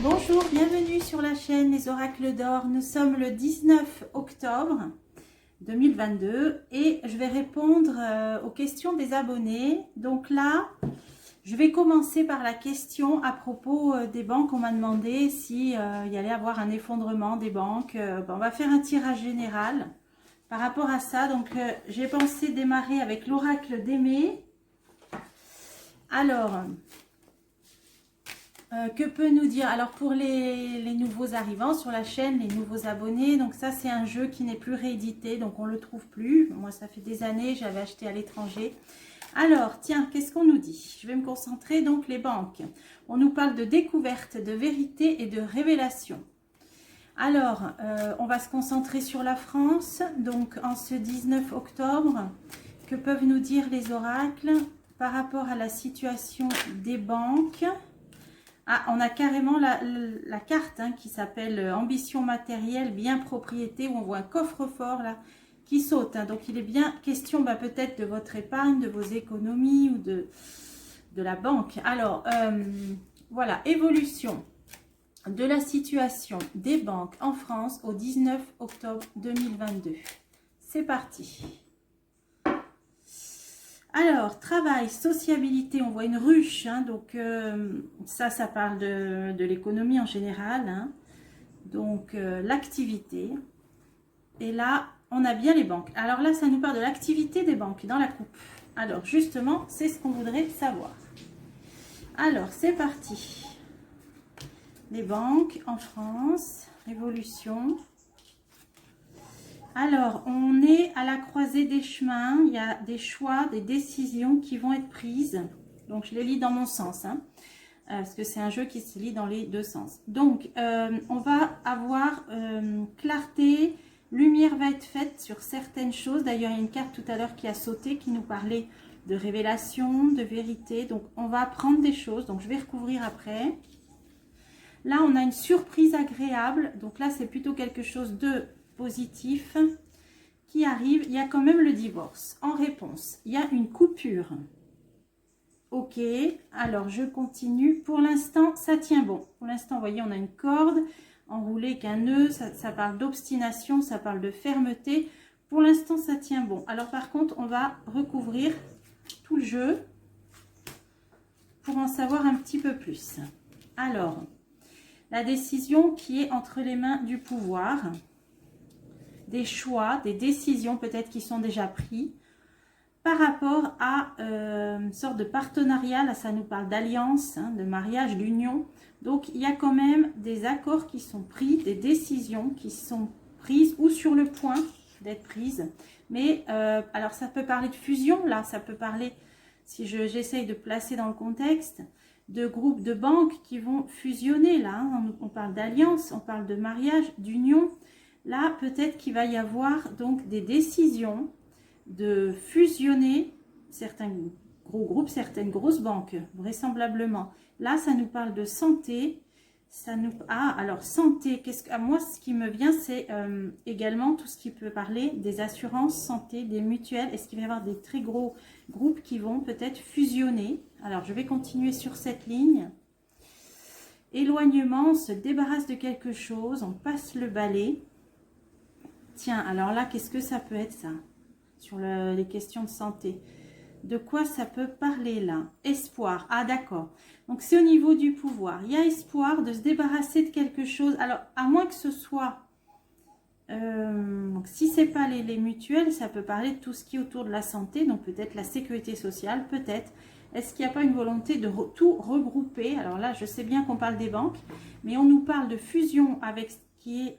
Bonjour, bienvenue sur la chaîne Les Oracles d'Or. Nous sommes le 19 octobre 2022 et je vais répondre aux questions des abonnés. Donc là, je vais commencer par la question à propos des banques. On m'a demandé si il y allait avoir un effondrement des banques. On va faire un tirage général par rapport à ça. Donc j'ai pensé démarrer avec l'oracle d'Aimé. Alors... que peut nous dire? Alors pour les nouveaux arrivants sur la chaîne, les nouveaux abonnés, donc ça c'est un jeu qui n'est plus réédité, donc on ne le trouve plus. Moi ça fait des années, j'avais acheté à l'étranger. Alors tiens, qu'est-ce qu'on nous dit? Je vais me concentrer, donc les banques. On nous parle de découverte, de vérité et de révélation. Alors, on va se concentrer sur la France, donc en ce 19 octobre. Que peuvent nous dire les oracles par rapport à la situation des banques? Ah, on a carrément la carte qui s'appelle ambition matérielle, bien propriété, où on voit un coffre-fort là qui saute. Donc il est bien question peut-être de votre épargne, de vos économies ou de la banque. Alors voilà, évolution de la situation des banques en France au 19 octobre 2022. C'est parti. Alors, travail, sociabilité, on voit une ruche, donc ça parle de l'économie en général, donc l'activité. Et là, on a bien les banques. Alors là, ça nous parle de l'activité des banques dans la coupe. Alors, justement, c'est ce qu'on voudrait savoir. Alors, c'est parti. Les banques en France, révolution. Alors, on est à la croisée des chemins, il y a des choix, des décisions qui vont être prises. Donc, je les lis dans mon sens, parce que c'est un jeu qui se lit dans les deux sens. Donc, on va avoir clarté, lumière va être faite sur certaines choses. D'ailleurs, il y a une carte tout à l'heure qui a sauté, qui nous parlait de révélation, de vérité. Donc, on va apprendre des choses, donc je vais recouvrir après. Là, on a une surprise agréable. Donc là, c'est plutôt quelque chose de positif qui arrive. Il y a quand même le divorce. En réponse, il y a une coupure. Ok, alors je continue. Pour l'instant, ça tient bon. Pour l'instant, vous voyez, on a une corde enroulée qu'un nœud. Ça parle d'obstination, ça parle de fermeté. Pour l'instant, ça tient bon. Alors par contre, on va recouvrir tout le jeu pour en savoir un petit peu plus. Alors, la décision qui est entre les mains du pouvoir. Des choix, des décisions peut-être qui sont déjà pris par rapport à une sorte de partenariat. Là, ça nous parle d'alliance, de mariage, d'union. Donc, il y a quand même des accords qui sont pris, des décisions qui sont prises ou sur le point d'être prises. Mais, alors, ça peut parler de fusion. Là, ça peut parler, si j'essaye de placer dans le contexte, de groupes de banques qui vont fusionner. Là, on parle d'alliance, on parle de mariage, d'union. Là, peut-être qu'il va y avoir donc des décisions de fusionner certains gros groupes, certaines grosses banques, vraisemblablement. Là, ça nous parle de santé. Alors santé, moi, ce qui me vient, c'est également tout ce qui peut parler des assurances santé, des mutuelles. Est-ce qu'il va y avoir des très gros groupes qui vont peut-être fusionner? Alors, je vais continuer sur cette ligne. Éloignement, on se débarrasse de quelque chose, on passe le balai. Tiens, alors là, qu'est-ce que ça peut être ça? Sur les questions de santé. De quoi ça peut parler là? Espoir. Ah d'accord. Donc c'est au niveau du pouvoir. Il y a espoir de se débarrasser de quelque chose. Alors, à moins que ce soit... donc si ce n'est pas les mutuelles, ça peut parler de tout ce qui est autour de la santé. Donc peut-être la sécurité sociale, peut-être. Est-ce qu'il n'y a pas une volonté de tout regrouper? Alors là, je sais bien qu'on parle des banques. Mais on nous parle de fusion avec ce qui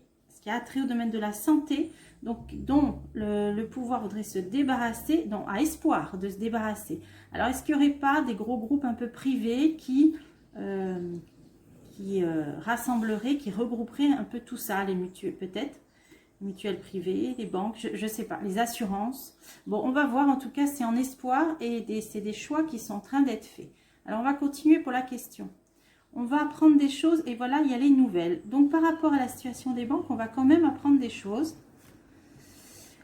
a trait au domaine de la santé, donc dont le pouvoir voudrait se débarrasser, dont a espoir de se débarrasser. Alors, est-ce qu'il n'y aurait pas des gros groupes un peu privés qui rassembleraient, qui regrouperaient un peu tout ça, les mutuelles peut-être, mutuelles privées, les banques, je ne sais pas, les assurances. Bon, on va voir, en tout cas, c'est en espoir et c'est des choix qui sont en train d'être faits. Alors, on va continuer pour la question. On va apprendre des choses et voilà, il y a les nouvelles. Donc, par rapport à la situation des banques, on va quand même apprendre des choses.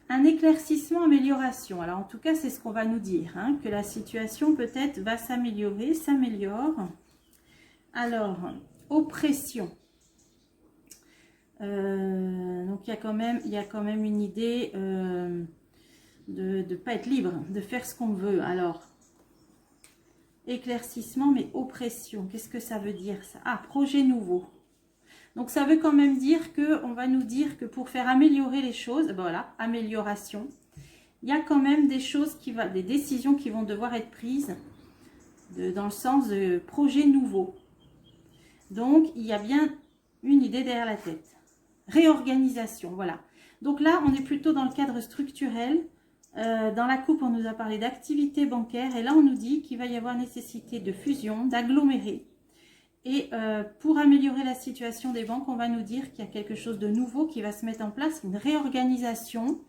Un éclaircissement, amélioration. Alors, en tout cas, c'est ce qu'on va nous dire, que la situation peut-être va s'améliorer, s'améliore. Alors, oppression. Donc il y a quand même une idée de ne pas être libre, de faire ce qu'on veut. Alors, éclaircissement, mais oppression, qu'est-ce que ça veut dire ça? Ah, projet nouveau. Donc ça veut quand même dire que, on va nous dire que pour faire améliorer les choses, ben voilà, amélioration, il y a quand même des choses des décisions qui vont devoir être prises dans le sens de projet nouveau. Donc il y a bien une idée derrière la tête. Réorganisation, voilà. Donc là, on est plutôt dans le cadre structurel. Dans la coupe, on nous a parlé d'activité bancaire. Et là, on nous dit qu'il va y avoir nécessité de fusion, d'agglomérer. Et pour améliorer la situation des banques, on va nous dire qu'il y a quelque chose de nouveau qui va se mettre en place, une réorganisation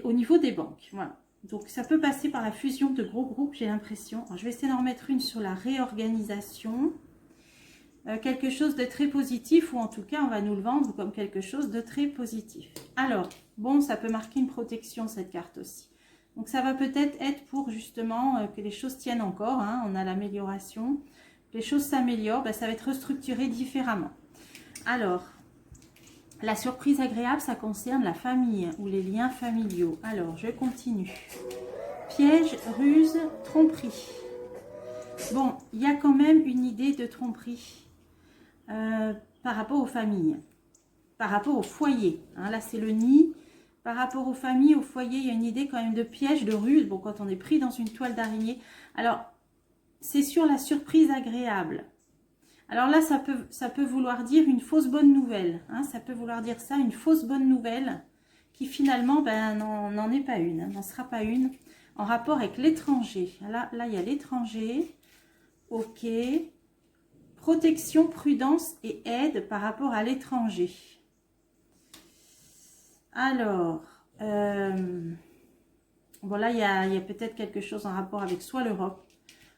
au niveau des banques. Voilà. Donc, ça peut passer par la fusion de gros groupes, j'ai l'impression. Je vais essayer d'en remettre une sur la réorganisation. Quelque chose de très positif, ou en tout cas on va nous le vendre comme quelque chose de très positif. Alors, bon, ça peut marquer une protection cette carte aussi. Donc ça va peut-être être pour justement que les choses tiennent encore, hein. On a l'amélioration, les choses s'améliorent, ben, ça va être restructuré différemment. Alors, la surprise agréable, ça concerne la famille ou les liens familiaux. Alors, je continue. Piège, ruse, tromperie. Bon, il y a quand même une idée de tromperie. Par rapport aux familles, par rapport au foyer, hein, là c'est le nid, par rapport aux familles, au foyer, il y a une idée quand même de piège, de ruse, bon quand on est pris dans une toile d'araignée, alors c'est sur la surprise agréable, alors là ça peut vouloir dire une fausse bonne nouvelle, hein, ça peut vouloir dire ça, une fausse bonne nouvelle, qui finalement ben, n'en est pas une, hein, n'en sera pas une, en rapport avec l'étranger, là il y a l'étranger, ok. Protection, prudence et aide par rapport à l'étranger. Alors, bon là, il y a peut-être quelque chose en rapport avec soit l'Europe,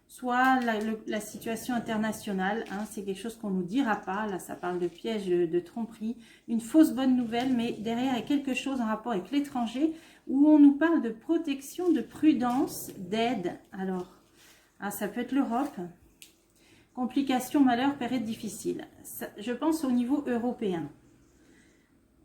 soit la situation internationale. Hein, c'est quelque chose qu'on ne nous dira pas. Là, ça parle de piège, de tromperie. Une fausse bonne nouvelle, mais derrière, il y a quelque chose en rapport avec l'étranger où on nous parle de protection, de prudence, d'aide. Alors, ça peut être l'Europe. Complications, malheurs, période difficile. Ça, je pense au niveau européen.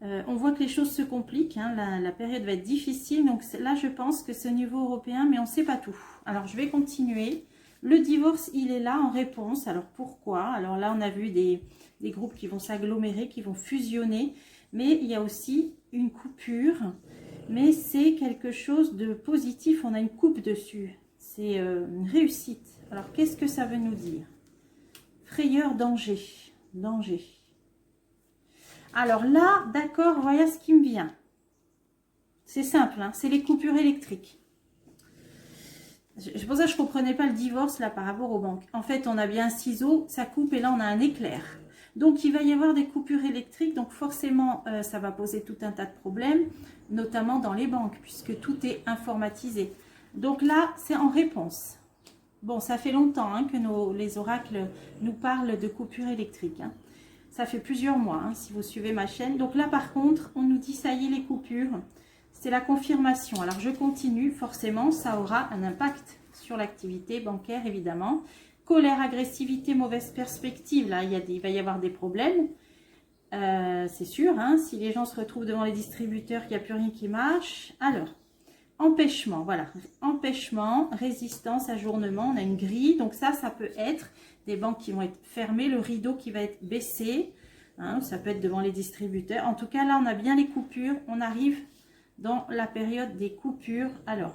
On voit que les choses se compliquent. Hein, la période va être difficile. Donc là, je pense que c'est au niveau européen, mais on ne sait pas tout. Alors, je vais continuer. Le divorce, il est là en réponse. Alors, pourquoi? Alors là, on a vu des groupes qui vont s'agglomérer, qui vont fusionner. Mais il y a aussi une coupure. Mais c'est quelque chose de positif. On a une coupe dessus. C'est une réussite. Alors, qu'est-ce que ça veut nous dire? Frayeur, danger, danger. Alors là, d'accord, voilà ce qui me vient. C'est simple, hein, c'est les coupures électriques. C'est pour ça que je ne comprenais pas le divorce là par rapport aux banques. En fait, on a bien un ciseau, ça coupe et là on a un éclair. Donc il va y avoir des coupures électriques, donc forcément ça va poser tout un tas de problèmes, notamment dans les banques, puisque tout est informatisé. Donc là, c'est en réponse. Bon, ça fait longtemps hein, que les oracles nous parlent de coupures électriques. Hein. Ça fait plusieurs mois, hein, si vous suivez ma chaîne. Donc là, par contre, on nous dit, ça y est, les coupures. C'est la confirmation. Alors, je continue. Forcément, ça aura un impact sur l'activité bancaire, évidemment. Colère, agressivité, mauvaise perspective. Là, il va y avoir des problèmes. C'est sûr. Hein, si les gens se retrouvent devant les distributeurs, qu'il n'y a plus rien qui marche. Alors... empêchement, voilà, empêchement, résistance, ajournement, on a une grille, donc ça peut être des banques qui vont être fermées, le rideau qui va être baissé, hein, ça peut être devant les distributeurs. En tout cas, là, on a bien les coupures, on arrive dans la période des coupures. Alors,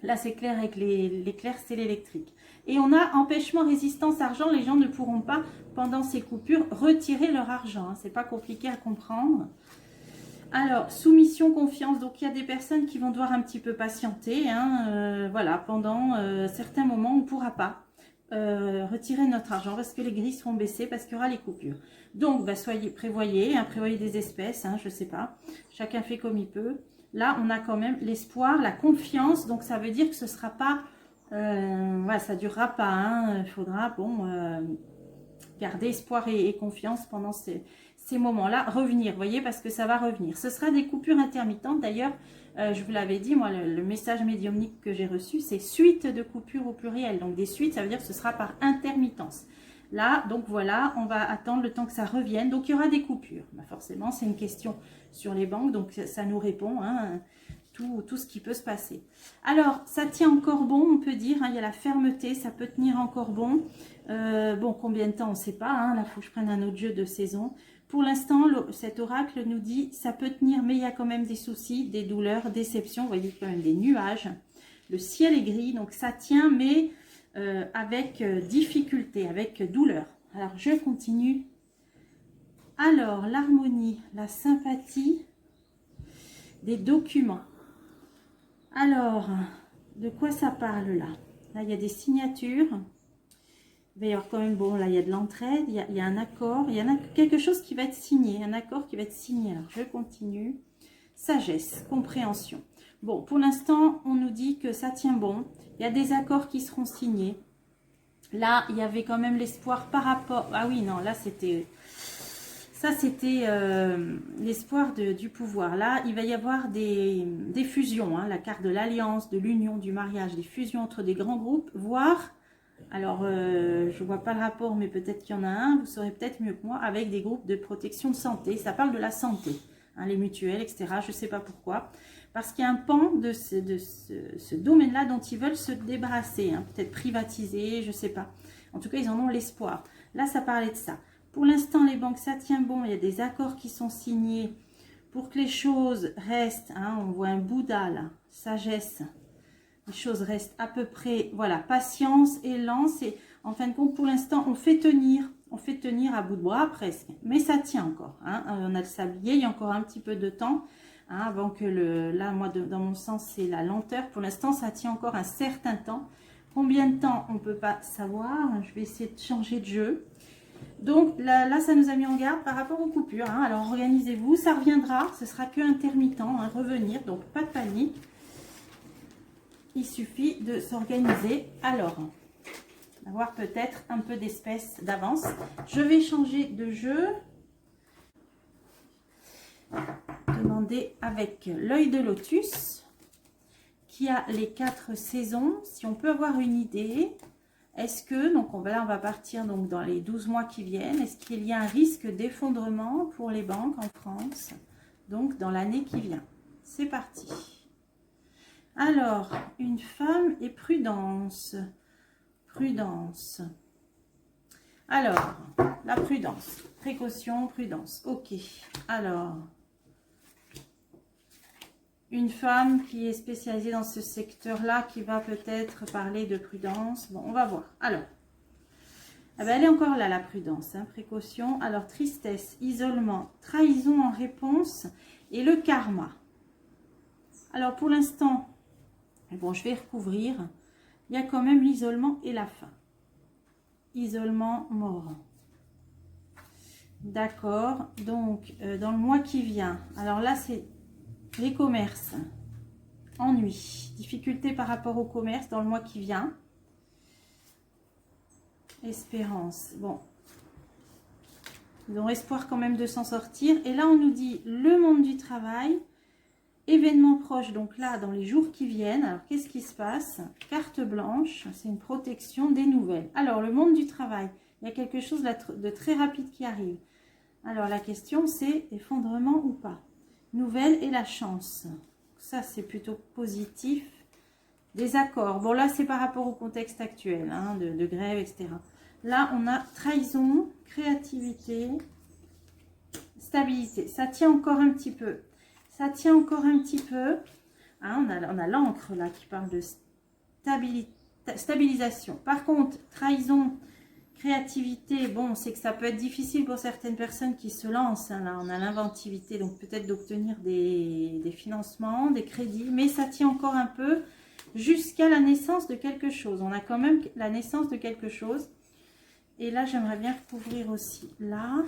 là, c'est clair avec l'éclair, c'est l'électrique. Et on a empêchement, résistance, argent, les gens ne pourront pas, pendant ces coupures, retirer leur argent, hein, c'est pas compliqué à comprendre. Alors, soumission, confiance, donc il y a des personnes qui vont devoir un petit peu patienter, hein, voilà, pendant certains moments, on ne pourra pas retirer notre argent parce que les grilles seront baissées, parce qu'il y aura les coupures. Donc, bah, prévoyez, hein, prévoyez des espèces, hein, je ne sais pas, chacun fait comme il peut. Là, on a quand même l'espoir, la confiance, donc ça veut dire que ce ne sera pas, voilà, ça ne durera pas, hein, il faudra, bon, garder espoir et confiance pendant ces moments-là, revenir, vous voyez, parce que ça va revenir. Ce sera des coupures intermittentes. D'ailleurs, je vous l'avais dit, moi, le message médiumnique que j'ai reçu, c'est suite de coupures au pluriel. Donc, des suites, ça veut dire que ce sera par intermittence. Là, donc voilà, on va attendre le temps que ça revienne. Donc, il y aura des coupures. Bah, forcément, c'est une question sur les banques, donc ça nous répond, hein, tout ce qui peut se passer. Alors, ça tient encore bon, on peut dire, hein, il y a la fermeté, ça peut tenir encore bon. Bon, combien de temps, on ne sait pas, hein, là, il faut que je prenne un autre jeu de saison. Pour l'instant, cet oracle nous dit, ça peut tenir, mais il y a quand même des soucis, des douleurs, déceptions, vous voyez quand même des nuages. Le ciel est gris, donc ça tient, mais avec difficulté, avec douleur. Alors, je continue. Alors, l'harmonie, la sympathie des documents. Alors, de quoi ça parle là? Là, il y a des signatures. Il va y avoir quand même, bon, là, il y a de l'entraide, il y a un accord, il y en a quelque chose qui va être signé, un accord qui va être signé. Alors, je continue. Sagesse, compréhension. Bon, pour l'instant, on nous dit que ça tient bon. Il y a des accords qui seront signés. Là, il y avait quand même l'espoir par rapport... Ah oui, non, là, c'était... Ça, c'était l'espoir du pouvoir. Là, il va y avoir des fusions, hein, la carte de l'alliance, de l'union, du mariage, des fusions entre des grands groupes, voire, alors, je ne vois pas le rapport, mais peut-être qu'il y en a un, vous saurez peut-être mieux que moi, avec des groupes de protection de santé. Ça parle de la santé, hein, les mutuelles, etc. Je ne sais pas pourquoi. Parce qu'il y a un pan de ce domaine-là dont ils veulent se débarrasser, hein, peut-être privatiser, je ne sais pas. En tout cas, ils en ont l'espoir. Là, ça parlait de ça. Pour l'instant, les banques, ça tient bon. Il y a des accords qui sont signés pour que les choses restent. Hein, on voit un Bouddha là, sagesse. Les choses restent à peu près, voilà, patience, élan. Et en fin de compte, pour l'instant, on fait tenir à bout de bras presque. Mais ça tient encore. Hein, on a le sablier, il y a encore un petit peu de temps. Hein, avant que là, moi, dans mon sens, c'est la lenteur. Pour l'instant, ça tient encore un certain temps. Combien de temps, on ne peut pas savoir. Je vais essayer de changer de jeu. Donc là, ça nous a mis en garde par rapport aux coupures. Hein. Alors, organisez-vous, ça reviendra. Ce sera que intermittent, hein, revenir. Donc, pas de panique. Il suffit de s'organiser. Alors, avoir peut-être un peu d'espèce d'avance. Je vais changer de jeu. Demander avec l'œil de lotus qui a les 4 saisons, si on peut avoir une idée. Est-ce que, donc là on va partir donc dans les 12 mois qui viennent, est-ce qu'il y a un risque d'effondrement pour les banques en France, donc dans l'année qui vient? C'est parti. Alors, une femme et prudence. Prudence. Alors, la prudence. Précaution, prudence. Ok. Alors... Une femme qui est spécialisée dans ce secteur-là, qui va peut-être parler de prudence. Bon, on va voir. Alors, eh ben, elle est encore là, la prudence, hein, précaution. Alors, tristesse, isolement, trahison en réponse et le karma. Alors, pour l'instant, bon, je vais recouvrir. Il y a quand même l'isolement et la fin. Isolement, mort. D'accord. Donc, dans le mois qui vient, alors là, c'est... Les commerces, ennui, difficulté par rapport au commerce dans le mois qui vient. Espérance, bon. Ils ont espoir quand même de s'en sortir. Et là, on nous dit le monde du travail, événement proche, donc là, dans les jours qui viennent. Alors, qu'est-ce qui se passe? Carte blanche, c'est une protection des nouvelles. Alors, le monde du travail, il y a quelque chose de très rapide qui arrive. Alors, la question, c'est effondrement ou pas? Nouvelle et la chance. Ça, c'est plutôt positif. Des accords. Bon, là, c'est par rapport au contexte actuel, hein, de grève, etc. Là, on a trahison, créativité, stabilité. Ça tient encore un petit peu. Ça tient encore un petit peu. Hein, on a l'encre, là, qui parle de stabilisation. Par contre, trahison... Créativité, bon, c'est que ça peut être difficile pour certaines personnes qui se lancent. Hein, là, on a l'inventivité, donc peut-être d'obtenir des financements, des crédits, mais ça tient encore un peu jusqu'à la naissance de quelque chose. On a quand même la naissance de quelque chose. Et là, j'aimerais bien recouvrir aussi. Là,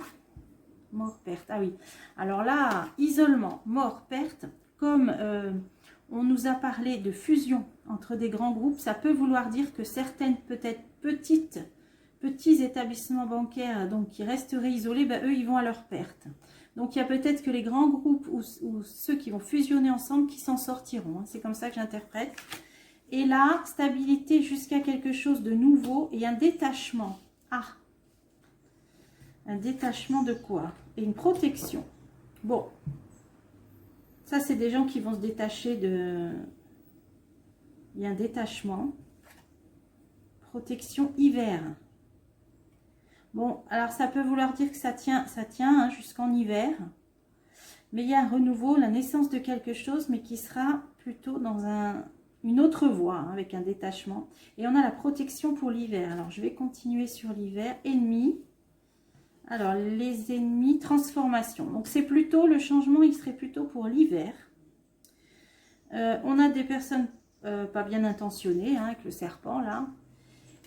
mort, perte. Ah oui. Alors là, isolement, mort, perte, comme on nous a parlé de fusion entre des grands groupes, ça peut vouloir dire que certaines, peut-être petits établissements bancaires donc qui resteraient isolés, ben, eux, ils vont à leur perte. Donc, il y a peut-être que les grands groupes ou ceux qui vont fusionner ensemble qui s'en sortiront. Hein. C'est comme ça que j'interprète. Et là, stabilité jusqu'à quelque chose de nouveau et un détachement. Ah, Un détachement de quoi? Et une protection. Bon. Ça, c'est des gens qui vont se détacher de... Il y a un détachement. Protection hiver. Bon, alors ça peut vouloir dire que ça tient hein, jusqu'en hiver. Mais il y a un renouveau, la naissance de quelque chose, mais qui sera plutôt dans une autre voie, hein, avec un détachement. Et on a la protection pour l'hiver. Alors, je vais continuer sur l'hiver. Ennemis. Alors, les ennemis, transformation. Donc, c'est plutôt, le changement, il serait plutôt pour l'hiver. On a des personnes pas bien intentionnées, hein, avec le serpent, là.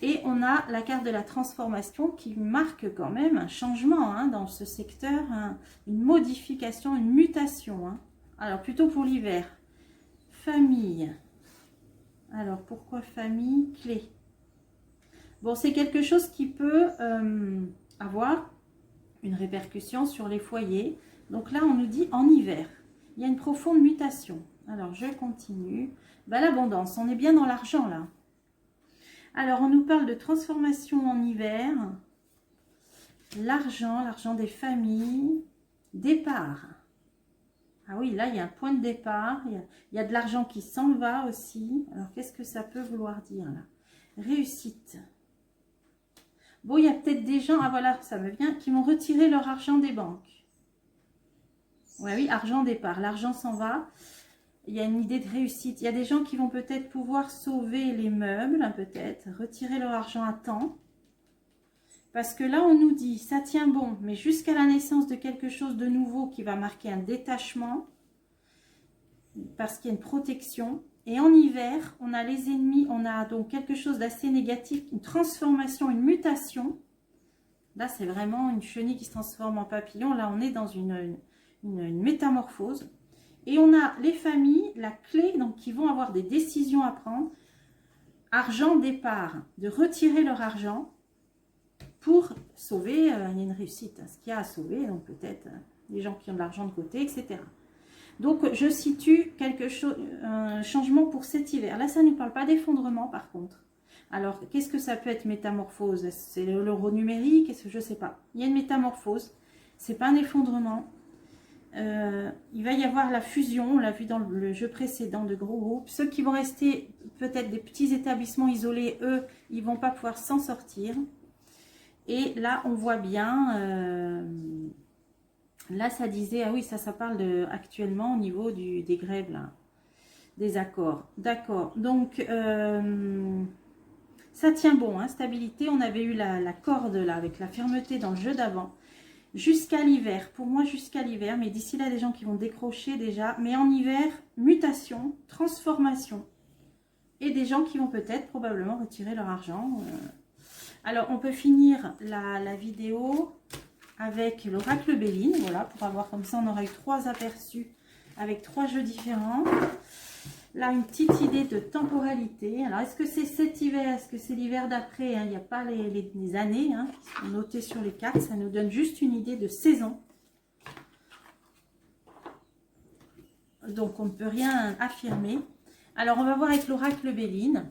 Et on a la carte de la transformation qui marque quand même un changement hein, dans ce secteur, hein, une modification, une mutation. Hein. Alors, plutôt pour l'hiver. Famille. Alors, pourquoi famille? Clé. Bon, c'est quelque chose qui peut avoir une répercussion sur les foyers. Donc là, on nous dit en hiver. Il y a une profonde mutation. Alors, je continue. Ben, l'abondance, on est bien dans l'argent là. Alors, on nous parle de transformation en hiver. L'argent, l'argent des familles. Départ. Ah oui, là, il y a un point de départ. Il y a de l'argent qui s'en va aussi. Alors, qu'est-ce que ça peut vouloir dire là? Réussite. Bon, il y a peut-être des gens, ah voilà, ça me vient, qui vont retirer leur argent des banques. Ouais, oui, argent départ. L'argent s'en va. Il y a une idée de réussite. Il y a des gens qui vont peut-être pouvoir sauver les meubles, peut-être, retirer leur argent à temps. Parce que là, on nous dit, ça tient bon, mais jusqu'à la naissance de quelque chose de nouveau qui va marquer un détachement, parce qu'il y a une protection. Et en hiver, on a les ennemis, on a donc quelque chose d'assez négatif, une transformation, une mutation. Là, c'est vraiment une chenille qui se transforme en papillon. Là, on est dans une métamorphose. Et on a les familles, la clé, donc qui vont avoir des décisions à prendre. Argent départ, de retirer leur argent pour sauver, il y a une réussite, ce qu'il y a à sauver, donc peut-être les gens qui ont de l'argent de côté, etc. Donc je situe quelque chose, un changement pour cet hiver. Là, ça ne nous parle pas d'effondrement par contre. Alors, qu'est-ce que ça peut être métamorphose? C'est l'euro numérique? Est-ce que je ne sais pas. Il y a une métamorphose, c'est pas un effondrement. Il va y avoir la fusion, on l'a vu dans le jeu précédent de gros groupes. Ceux qui vont rester peut-être des petits établissements isolés, eux, ils vont pas pouvoir s'en sortir. Et là, on voit bien, là ça disait, ah oui, ça parle de, actuellement au niveau des grèves, là, des accords. D'accord, donc ça tient bon, hein, stabilité. On avait eu la corde là, avec la fermeté dans le jeu d'avant. Jusqu'à l'hiver, pour moi jusqu'à l'hiver, mais d'ici là, des gens qui vont décrocher déjà. Mais en hiver, mutation, transformation. Et des gens qui vont peut-être, probablement, retirer leur argent. Alors, on peut finir la vidéo avec l'oracle Béline. Voilà, pour avoir comme ça, on aura eu 3 aperçus avec 3 jeux différents. Là, une petite idée de temporalité. Alors, est-ce que c'est cet hiver? Est-ce que c'est l'hiver d'après? Il n'y a pas les années hein, qui sont notées sur les cartes. Ça nous donne juste une idée de saison. Donc, on ne peut rien affirmer. Alors, on va voir avec l'oracle Béline.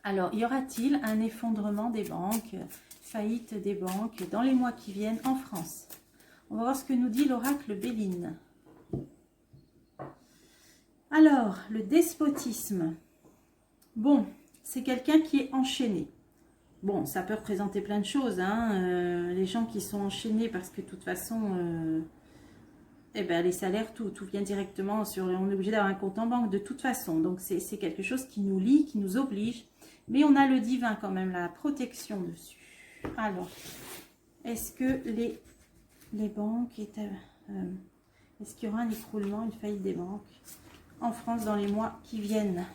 Alors, y aura-t-il un effondrement des banques, faillite des banques dans les mois qui viennent en France? On va voir ce que nous dit l'oracle Béline. Alors, le despotisme. Bon, c'est quelqu'un qui est enchaîné. Bon, ça peut représenter plein de choses. Hein. Les gens qui sont enchaînés parce que de toute façon, eh ben, les salaires, tout vient directement sur... On est obligé d'avoir un compte en banque de toute façon. Donc, c'est quelque chose qui nous lie, qui nous oblige. Mais on a le divin quand même, la protection dessus. Alors, est-ce que les banques... est-ce qu'il y aura un écroulement, une faillite des banques en France dans les mois qui viennent?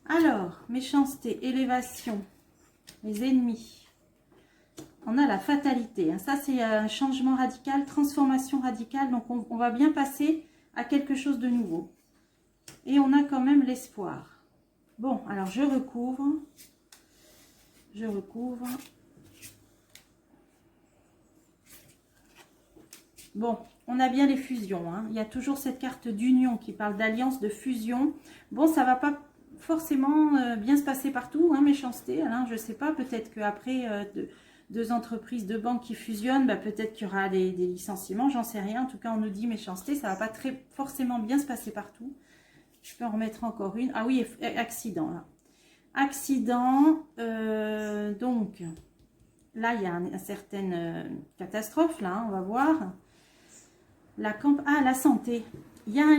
Alors, méchanceté, élévation, les ennemis. On a la fatalité. Hein. Ça, c'est un changement radical, transformation radicale. Donc, on va bien passer à quelque chose de nouveau. Et on a quand même l'espoir. Bon, alors je recouvre. Je recouvre. Bon, on a bien les fusions. Hein. Il y a toujours cette carte d'union qui parle d'alliance, de fusion. Bon, ça va pas forcément bien se passer partout, hein, méchanceté. Hein, je sais pas, peut-être qu'après deux entreprises, deux banques qui fusionnent, bah, peut-être qu'il y aura des licenciements, j'en sais rien. En tout cas, on nous dit méchanceté, ça va pas forcément bien se passer partout. Je peux en remettre encore une. Ah oui, accident là. Accident, donc là, il y a une certaine catastrophe, là, hein, on va voir. La santé. Il y a un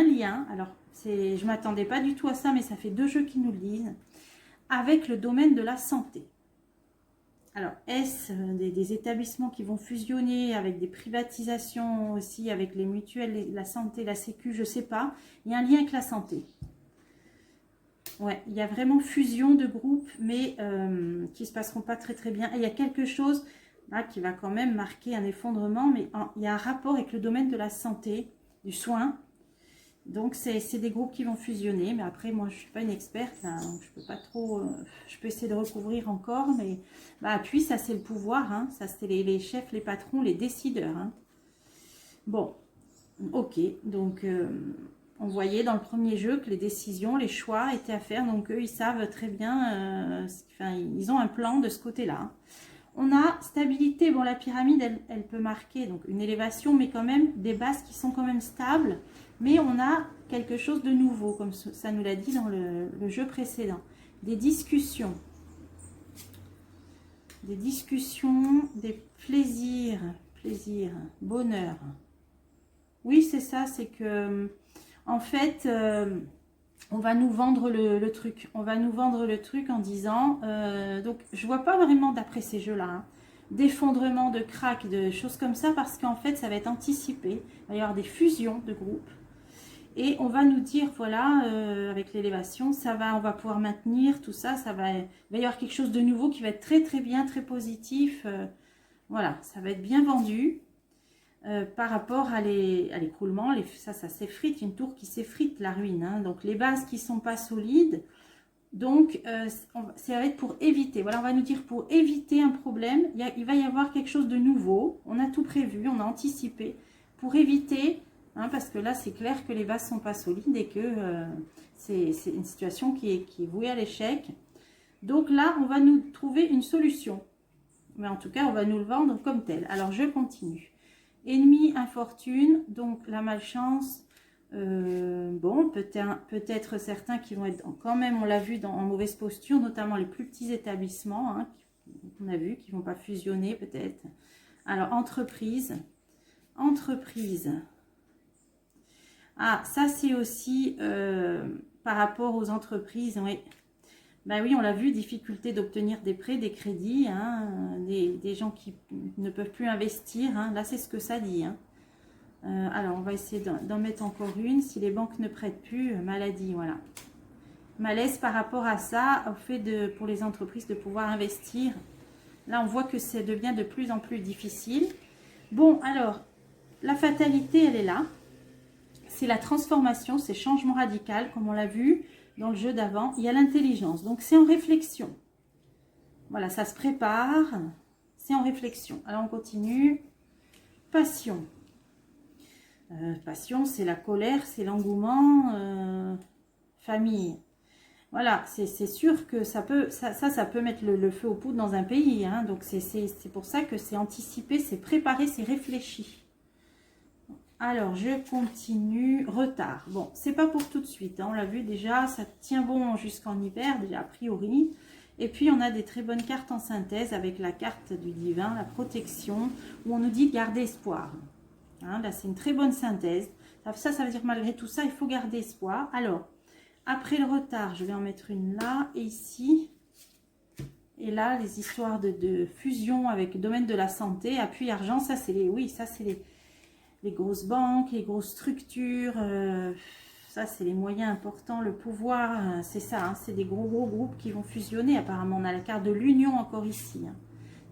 lien, alors je ne m'attendais pas du tout à ça, mais ça fait 2 jeux qui nous le disent, avec le domaine de la santé. Alors, est-ce des établissements qui vont fusionner avec des privatisations aussi, avec les mutuelles, la santé, la sécu, je ne sais pas. Il y a un lien avec la santé. Ouais, il y a vraiment fusion de groupes, mais qui ne se passeront pas très très bien. Et il y a quelque chose là qui va quand même marquer un effondrement, mais il y a un rapport avec le domaine de la santé, du soin. Donc c'est des groupes qui vont fusionner, mais après moi je ne suis pas une experte, là, donc je peux pas trop, je peux essayer de recouvrir encore, mais bah, puis ça c'est le pouvoir, hein, ça c'est les chefs, les patrons, les décideurs. Hein. Bon, ok, donc... on voyait dans le premier jeu que les décisions, les choix étaient à faire. Donc, eux, ils savent très bien, ils ont un plan de ce côté-là. On a stabilité. Bon, la pyramide, elle peut marquer donc une élévation, mais quand même des bases qui sont quand même stables. Mais on a quelque chose de nouveau, comme ça nous l'a dit dans le jeu précédent. Des discussions. Des discussions, des plaisirs, bonheur. Oui, c'est ça, c'est que... En fait, on va nous vendre le truc. On va nous vendre le truc en disant... donc, je vois pas vraiment d'après ces jeux-là, hein, d'effondrement, de crack, de choses comme ça, parce qu'en fait, ça va être anticipé. Il va y avoir des fusions de groupes. Et on va nous dire, voilà, avec l'élévation, on va pouvoir maintenir tout ça. Il va y avoir quelque chose de nouveau qui va être très, très bien, très positif. Voilà, ça va être bien vendu. Par rapport à l'écroulement, ça s'effrite, une tour qui s'effrite, la ruine. Hein, donc les bases qui ne sont pas solides, donc ça va être pour éviter. Voilà, on va nous dire pour éviter un problème, il va y avoir quelque chose de nouveau. On a tout prévu, on a anticipé pour éviter, hein, parce que là c'est clair que les bases ne sont pas solides et que c'est une situation qui est vouée à l'échec. Donc là, on va nous trouver une solution. Mais en tout cas, on va nous le vendre comme tel. Alors je continue. Ennemi, infortune, donc la malchance, bon, peut-être certains qui vont être quand même, on l'a vu, en mauvaise posture, notamment les plus petits établissements, hein, qu'on a vu, qui ne vont pas fusionner peut-être. Alors, entreprise. Ah, ça c'est aussi par rapport aux entreprises, oui. Ben oui, on l'a vu, difficulté d'obtenir des prêts, des crédits, hein, des gens qui ne peuvent plus investir. Hein, là, c'est ce que ça dit. Hein. Alors, on va essayer d'en mettre encore une. Si les banques ne prêtent plus, maladie, voilà. Malaise par rapport à ça, au fait pour les entreprises de pouvoir investir. Là, on voit que ça devient de plus en plus difficile. Bon, alors, la fatalité, elle est là. C'est la transformation, c'est changement radical, comme on l'a vu dans le jeu d'avant. Il y a l'intelligence, donc c'est en réflexion. Voilà, ça se prépare, c'est en réflexion. Alors on continue. Passion. Passion, c'est la colère, c'est l'engouement. Famille. Voilà, c'est sûr que ça peut mettre le feu aux poudres dans un pays. Hein, donc c'est pour ça que c'est anticipé, c'est préparé, c'est réfléchi. Alors, je continue. Retard. Bon, c'est pas pour tout de suite. Hein, on l'a vu déjà, ça tient bon jusqu'en hiver, déjà a priori. Et puis, on a des très bonnes cartes en synthèse avec la carte du divin, la protection, où on nous dit garder espoir. Hein, là, c'est une très bonne synthèse. Ça veut dire malgré tout ça, il faut garder espoir. Alors, après le retard, je vais en mettre une là et ici. Et là, les histoires de fusion avec le domaine de la santé, appui argent, ça c'est les grosses banques, les grosses structures, ça c'est les moyens importants, le pouvoir, c'est ça, hein, c'est des gros groupes qui vont fusionner apparemment. On a la carte de l'union encore ici. Hein.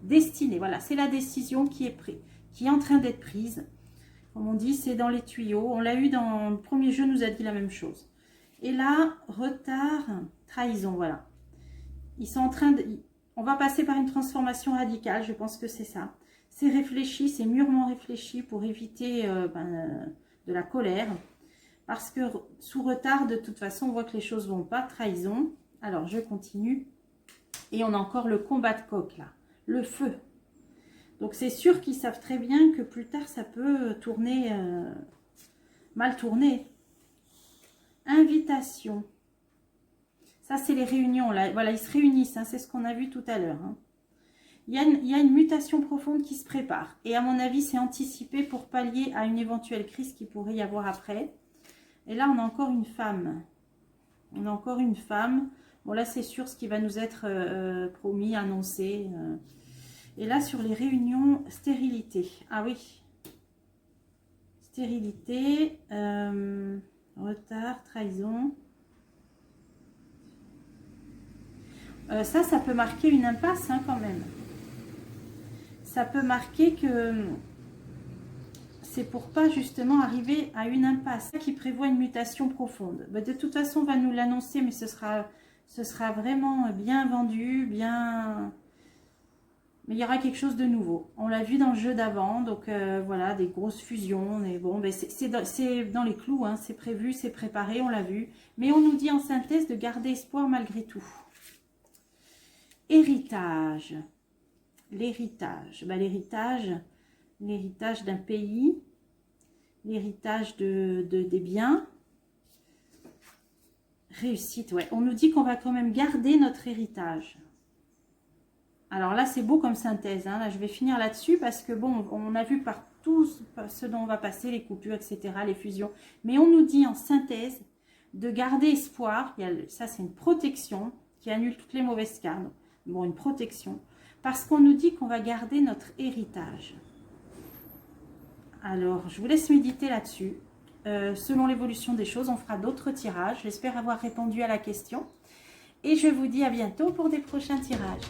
Destinée, voilà, c'est la décision qui est en train d'être prise. Comme on dit, c'est dans les tuyaux. On l'a eu dans le premier jeu, nous a dit la même chose. Et là, retard, trahison, voilà. Ils sont en train de... On va passer par une transformation radicale, je pense que c'est ça. C'est réfléchi, c'est mûrement réfléchi pour éviter de la colère. Parce que sous retard, de toute façon, on voit que les choses ne vont pas. Trahison. Alors, je continue. Et on a encore le combat de coq, là. le feu. Donc c'est sûr qu'ils savent très bien que plus tard ça peut tourner, mal tourner. Invitation. Ça c'est les réunions là. Voilà, ils se réunissent, hein, c'est ce qu'on a vu tout à l'heure. Hein. Il y a une mutation profonde qui se prépare. Et à mon avis c'est anticipé pour pallier à une éventuelle crise qui pourrait y avoir après. Et là on a encore une femme. On a encore une femme. Bon là c'est sûr ce qui va nous être promis, annoncé. Et là, sur les réunions, stérilité. Ah oui. Stérilité, retard, trahison. Ça peut marquer une impasse hein, quand même. Ça peut marquer que c'est pour pas justement arriver à une impasse qui prévoit une mutation profonde. Bah, de toute façon, on va nous l'annoncer, mais ce sera vraiment bien vendu, bien... Mais il y aura quelque chose de nouveau. On l'a vu dans le jeu d'avant, donc voilà, des grosses fusions. Mais bon, ben c'est dans les clous, hein, c'est prévu, c'est préparé, on l'a vu. Mais on nous dit en synthèse de garder espoir malgré tout. Héritage. L'héritage. Ben, l'héritage d'un pays, l'héritage des biens. Réussite, ouais. On nous dit qu'on va quand même garder notre héritage. Alors là, c'est beau comme synthèse. Hein. Là, je vais finir là-dessus parce que, bon, on a vu par tout ce dont on va passer, les coupures, etc., les fusions. Mais on nous dit en synthèse de garder espoir. Ça, c'est une protection qui annule toutes les mauvaises cartes. Bon, une protection. Parce qu'on nous dit qu'on va garder notre héritage. Alors, je vous laisse méditer là-dessus. Selon l'évolution des choses, on fera d'autres tirages. J'espère avoir répondu à la question. Et je vous dis à bientôt pour des prochains tirages.